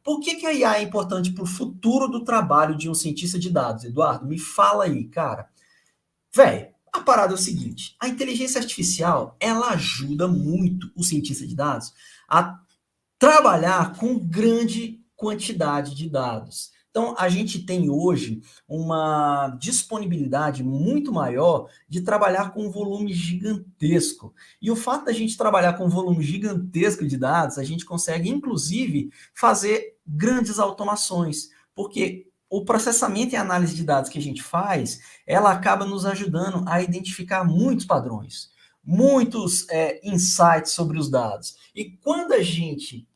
Por que a IA é importante para o futuro do trabalho de um cientista de dados? Eduardo, me fala aí, cara. Velho, a parada é o seguinte, a inteligência artificial, ela ajuda muito o cientista de dados a trabalhar com grande quantidade de dados. Então, a gente tem hoje uma disponibilidade muito maior de trabalhar com um volume gigantesco. E o fato da gente trabalhar com um volume gigantesco de dados, a gente consegue, inclusive, fazer grandes automações, porque o processamento e análise de dados que a gente faz, ela acaba nos ajudando a identificar muitos padrões, muitos insights sobre os dados. E quando a gente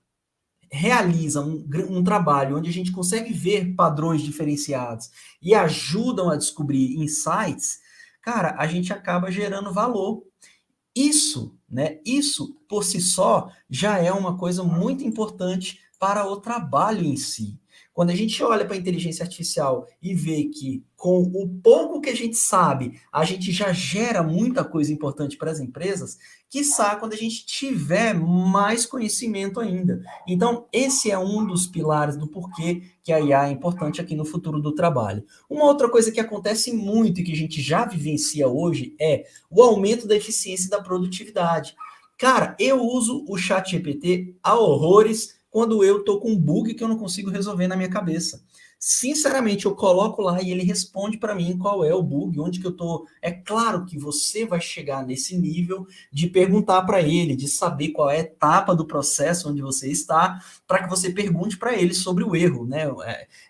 realiza um trabalho onde a gente consegue ver padrões diferenciados e ajudam a descobrir insights, cara, a gente acaba gerando valor. Isso, né? Isso por si só já é uma coisa muito importante para o trabalho em si. Quando a gente olha para a inteligência artificial e vê que com o pouco que a gente sabe, a gente já gera muita coisa importante para as empresas, quiçá quando a gente tiver mais conhecimento ainda. Então, esse é um dos pilares do porquê que a IA é importante aqui no futuro do trabalho. Uma outra coisa que acontece muito e que a gente já vivencia hoje é o aumento da eficiência e da produtividade. Cara, eu uso o ChatGPT a horrores quando eu tô com um bug que eu não consigo resolver na minha cabeça. Sinceramente, eu coloco lá e ele responde para mim qual é o bug, onde que eu tô. É claro que você vai chegar nesse nível de perguntar para ele, de saber qual é a etapa do processo onde você está, para que você pergunte para ele sobre o erro, né?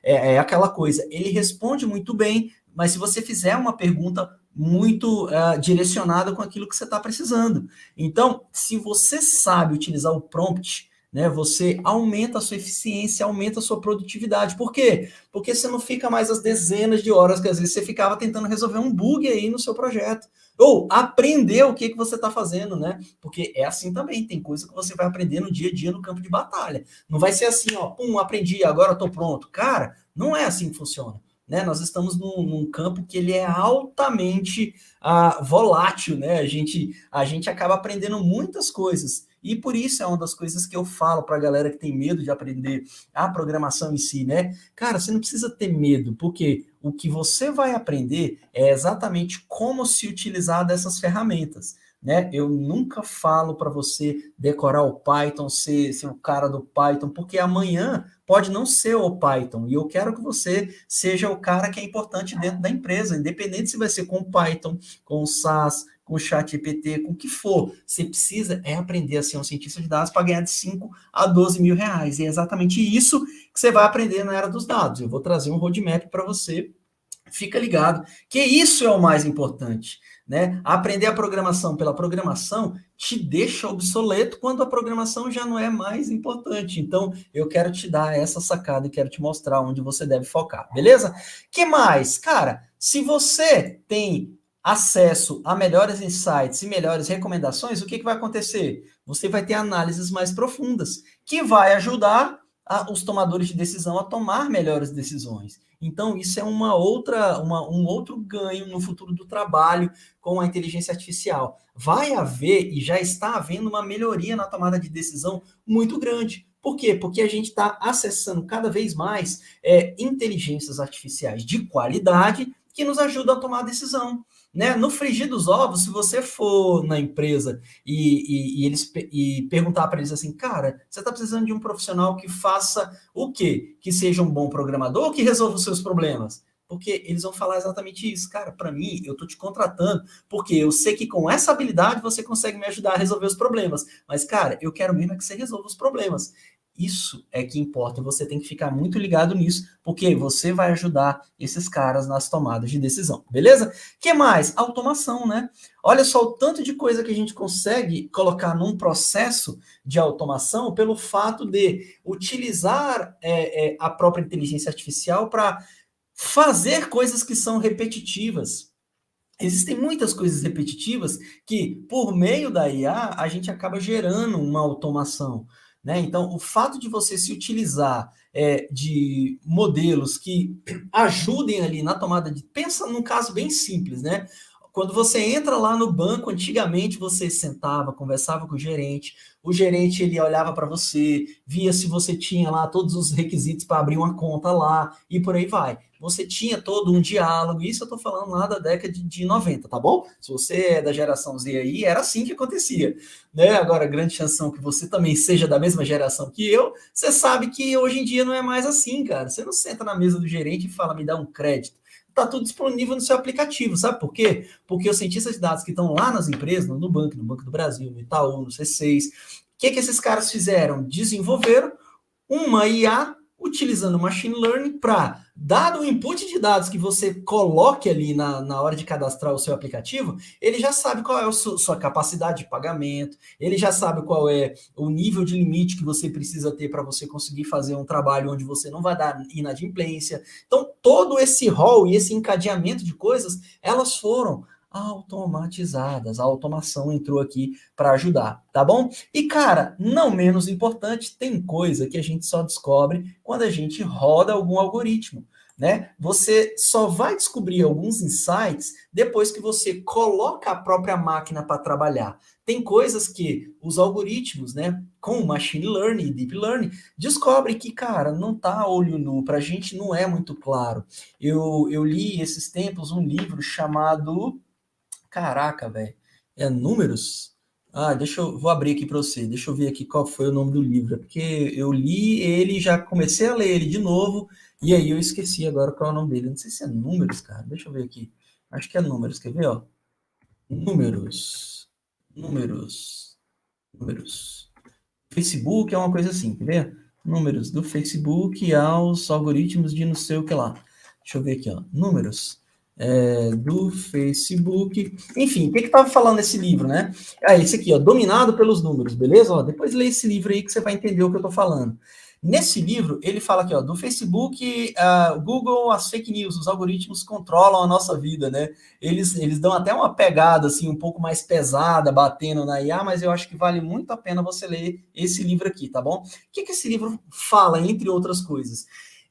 É aquela coisa. Ele responde muito bem, mas se você fizer uma pergunta muito direcionada com aquilo que você está precisando. Então, se você sabe utilizar o prompt, né, você aumenta a sua eficiência, aumenta a sua produtividade. Por quê? Porque você não fica mais as dezenas de horas que às vezes você ficava tentando resolver um bug aí no seu projeto. Ou aprender o que você está fazendo, né? Porque é assim também, tem coisa que você vai aprender no dia a dia no campo de batalha. Não vai ser assim, ó, pum, aprendi, agora estou pronto. Cara, não é assim que funciona. Né? Nós estamos num campo que ele é altamente volátil, né? A gente acaba aprendendo muitas coisas. E por isso é uma das coisas que eu falo para a galera que tem medo de aprender a programação em si, né? Cara, você não precisa ter medo, porque o que você vai aprender é exatamente como se utilizar dessas ferramentas. Né? Eu nunca falo para você decorar o Python, ser o cara do Python, porque amanhã pode não ser o Python, e eu quero que você seja o cara que é importante dentro da empresa, independente se vai ser com Python, com SAS, com o ChatGPT, com o que for. Você precisa aprender a ser um cientista de dados para ganhar de 5 a 12 mil reais. E é exatamente isso que você vai aprender na era dos dados. Eu vou trazer um roadmap para você. Fica ligado, que isso é o mais importante. Né? Aprender a programação pela programação te deixa obsoleto quando a programação já não é mais importante. Então, eu quero te dar essa sacada e quero te mostrar onde você deve focar, beleza? Que mais? Cara, se você tem acesso a melhores insights e melhores recomendações, o que vai acontecer? Você vai ter análises mais profundas, que vai ajudar os tomadores de decisão a tomar melhores decisões. Então, isso é um outro ganho no futuro do trabalho com a inteligência artificial. Vai haver e já está havendo uma melhoria na tomada de decisão muito grande. Por quê? Porque a gente está acessando cada vez mais inteligências artificiais de qualidade que nos ajudam a tomar decisão. Né? No frigir dos ovos, se você for na empresa e perguntar para eles assim, cara, você está precisando de um profissional que faça o quê? Que seja um bom programador ou que resolva os seus problemas? Porque eles vão falar exatamente isso. Cara, para mim, eu estou te contratando porque eu sei que com essa habilidade você consegue me ajudar a resolver os problemas. Mas, cara, eu quero mesmo que você resolva os problemas. Isso é que importa, você tem que ficar muito ligado nisso, porque você vai ajudar esses caras nas tomadas de decisão, beleza? Que mais? Automação, né? Olha só o tanto de coisa que a gente consegue colocar num processo de automação pelo fato de utilizar a própria inteligência artificial para fazer coisas que são repetitivas. Existem muitas coisas repetitivas que, por meio da IA, a gente acaba gerando uma automação. Né? Então, o fato de você se utilizar de modelos que ajudem ali na tomada de... Pensa num caso bem simples, né? quando você entra lá no banco, antigamente você sentava, conversava com o gerente ele olhava para você, via se você tinha lá todos os requisitos para abrir uma conta lá e por aí vai. Você tinha todo um diálogo, isso eu estou falando lá da década de 90, tá bom? Se você é da geração Z aí, era assim que acontecia, né? Agora, grande chance que você também seja da mesma geração que eu, você sabe que hoje em dia não é mais assim, cara. Você não senta na mesa do gerente e fala, me dá um crédito. Tá tudo disponível no seu aplicativo, sabe por quê? Porque os cientistas de dados que estão lá nas empresas, no Nubank, no Banco do Brasil, no Itaú, no C6, o que esses caras fizeram? Desenvolveram uma IA utilizando machine learning para, dado o input de dados que você coloque ali na hora de cadastrar o seu aplicativo, ele já sabe qual é a sua capacidade de pagamento, ele já sabe qual é o nível de limite que você precisa ter para você conseguir fazer um trabalho onde você não vai dar inadimplência. Então, todo esse rol e esse encadeamento de coisas, elas foram automatizadas. A automação entrou aqui para ajudar, tá bom? E, cara, não menos importante, tem coisa que a gente só descobre quando a gente roda algum algoritmo, né? Você só vai descobrir alguns insights depois que você coloca a própria máquina para trabalhar. Tem coisas que os algoritmos, né, com machine learning e deep learning, descobrem que, cara, não tá a olho nu, para a gente não é muito claro. Eu li esses tempos um livro chamado... Caraca, velho. É Números? Ah, vou abrir aqui para você. Deixa eu ver aqui qual foi o nome do livro. Porque eu li ele, já comecei a ler ele de novo, e aí eu esqueci agora qual é o nome dele. Não sei se é Números, cara. Deixa eu ver aqui. Acho que é Números. Quer ver, ó? Números. Números. Números. Facebook é uma coisa assim, quer ver? Números do Facebook aos algoritmos de não sei o que lá. Deixa eu ver aqui, ó. Números do Facebook. Enfim, o que estava falando nesse livro, né? Esse aqui, ó, Dominado pelos Números, beleza? Ó, depois lê esse livro aí que você vai entender o que eu estou falando. Nesse livro, ele fala aqui, ó, do Facebook, Google, as fake news, os algoritmos controlam a nossa vida, né? Eles dão até uma pegada, assim, um pouco mais pesada, batendo na IA, mas eu acho que vale muito a pena você ler esse livro aqui, tá bom? O que esse livro fala, entre outras coisas?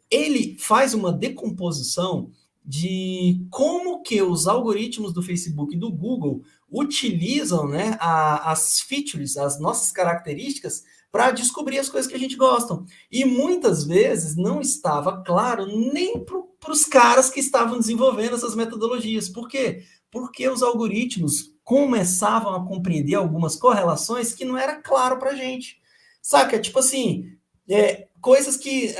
Ele faz uma decomposição de como que os algoritmos do Facebook e do Google utilizam, né, as features, as nossas características, para descobrir as coisas que a gente gosta. E muitas vezes não estava claro nem para os caras que estavam desenvolvendo essas metodologias. Por quê? Porque os algoritmos começavam a compreender algumas correlações que não era claro para a gente. Saca? Tipo assim, coisas que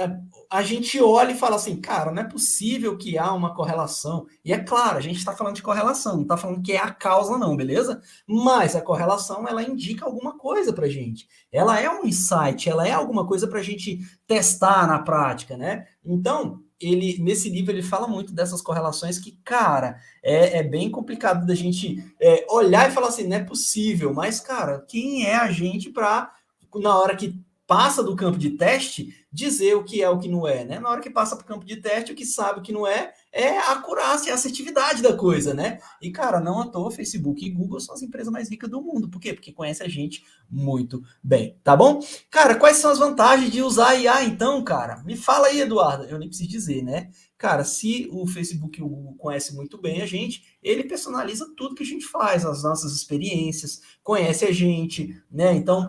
a gente olha e fala assim, cara, não é possível que há uma correlação. E é claro, a gente está falando de correlação, não está falando que é a causa não, beleza? Mas a correlação, ela indica alguma coisa para gente. Ela é um insight, ela é alguma coisa para a gente testar na prática, né? Então, nesse livro, ele fala muito dessas correlações que, cara, é bem complicado da gente olhar e falar assim, não é possível. Mas, cara, quem é a gente para, na hora que passa do campo de teste, dizer o que é o que não é, né? Na hora que passa para o campo de teste, o que sabe o que não é a acurácia, a assertividade da coisa, né? E, cara, não à toa, Facebook e Google são as empresas mais ricas do mundo. Por quê? Porque conhece a gente muito bem, tá bom? Cara, quais são as vantagens de usar IA, então, cara? Me fala aí, Eduardo. Eu nem preciso dizer, né? Cara, se o Facebook e o Google conhecem muito bem a gente, ele personaliza tudo que a gente faz, as nossas experiências, conhece a gente, né? Então,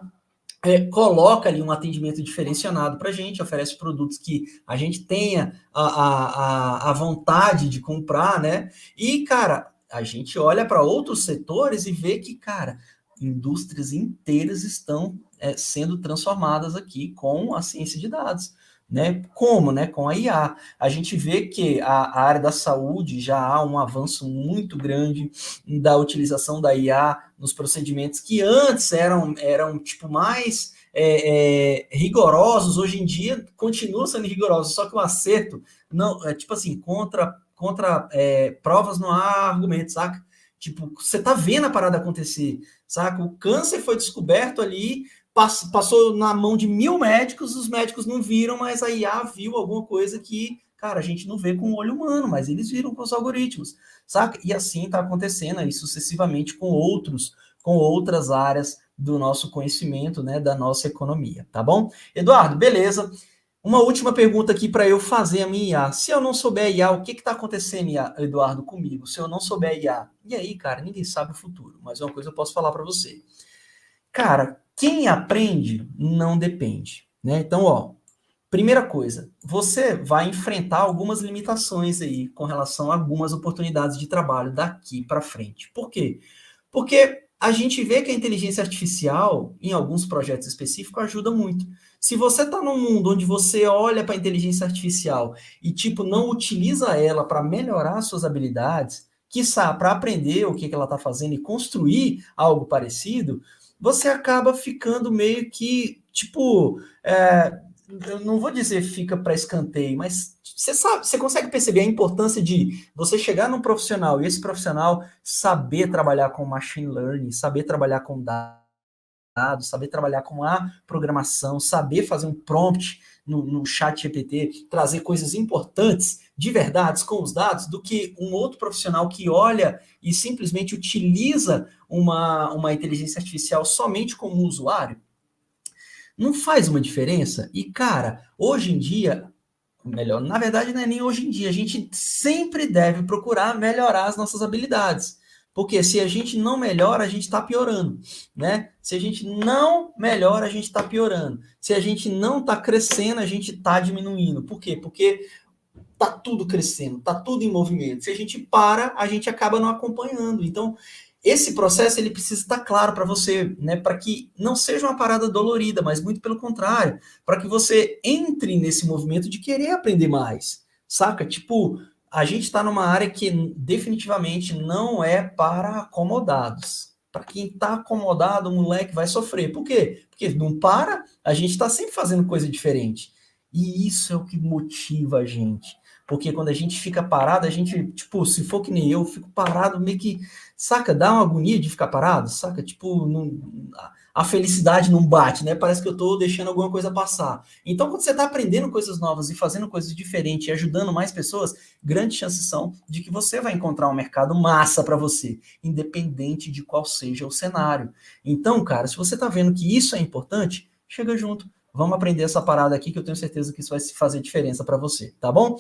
coloca ali um atendimento diferenciado para a gente, oferece produtos que a gente tenha a vontade de comprar, né? E, cara, a gente olha para outros setores e vê que, cara, indústrias inteiras estão sendo transformadas aqui com a ciência de dados. Né? Como? Né? Com a IA. A gente vê que a área da saúde já há um avanço muito grande da utilização da IA nos procedimentos que antes eram tipo mais rigorosos, hoje em dia continuam sendo rigorosos, só que o acerto não é tipo assim, contra provas não há argumentos, saca? Tipo, você tá vendo a parada acontecer, saca? O câncer foi descoberto ali, passou na mão de 1000 médicos, os médicos não viram, mas a IA viu alguma coisa que, cara, a gente não vê com o olho humano, mas eles viram com os algoritmos, saca? E assim está acontecendo aí sucessivamente com outras áreas do nosso conhecimento, né, da nossa economia, tá bom? Eduardo, beleza. Uma última pergunta aqui para eu fazer a minha IA. Se eu não souber IA, o que está acontecendo, Eduardo, comigo? Se eu não souber IA? E aí, cara, ninguém sabe o futuro. Mas uma coisa eu posso falar para você. Cara, quem aprende não depende, né? Então, ó, primeira coisa, você vai enfrentar algumas limitações aí com relação a algumas oportunidades de trabalho daqui para frente. Por quê? Porque a gente vê que a inteligência artificial, em alguns projetos específicos, ajuda muito. Se você está num mundo onde você olha para a inteligência artificial e, tipo, não utiliza ela para melhorar suas habilidades, quiçá para aprender o que, que ela está fazendo e construir algo parecido, você acaba ficando meio que, tipo, eu não vou dizer fica para escanteio, mas você sabe, você consegue perceber a importância de você chegar num profissional e esse profissional saber trabalhar com machine learning, saber trabalhar com dados, saber trabalhar com a programação, saber fazer um prompt no chat GPT, trazer coisas importantes de verdade com os dados, do que um outro profissional que olha e simplesmente utiliza uma inteligência artificial somente como usuário. Não faz uma diferença? E, cara, hoje em dia, melhor, na verdade, não é nem hoje em dia, a gente sempre deve procurar melhorar as nossas habilidades. Porque se a gente não melhora, a gente está piorando, né? Se a gente não melhora, a gente está piorando. Se a gente não está crescendo, a gente está diminuindo. Por quê? Porque tá tudo crescendo, tá tudo em movimento. Se a gente para, a gente acaba não acompanhando. Então, esse processo ele precisa estar claro para você, né, para que não seja uma parada dolorida, mas muito pelo contrário, para que você entre nesse movimento de querer aprender mais, saca? Tipo, a gente está numa área que definitivamente não é para acomodados. Para quem está acomodado, o moleque vai sofrer. Por quê? Porque não para, a gente está sempre fazendo coisa diferente. E isso é o que motiva a gente. Porque quando a gente fica parado, a gente, tipo, se for que nem eu, fico parado meio que, saca, dá uma agonia de ficar parado, saca? Tipo, não, a felicidade não bate, né? Parece que eu tô deixando alguma coisa passar. Então, quando você tá aprendendo coisas novas e fazendo coisas diferentes e ajudando mais pessoas, grandes chances são de que você vai encontrar um mercado massa para você, independente de qual seja o cenário. Então, cara, se você tá vendo que isso é importante, chega junto. Vamos aprender essa parada aqui que eu tenho certeza que isso vai fazer diferença para você, tá bom?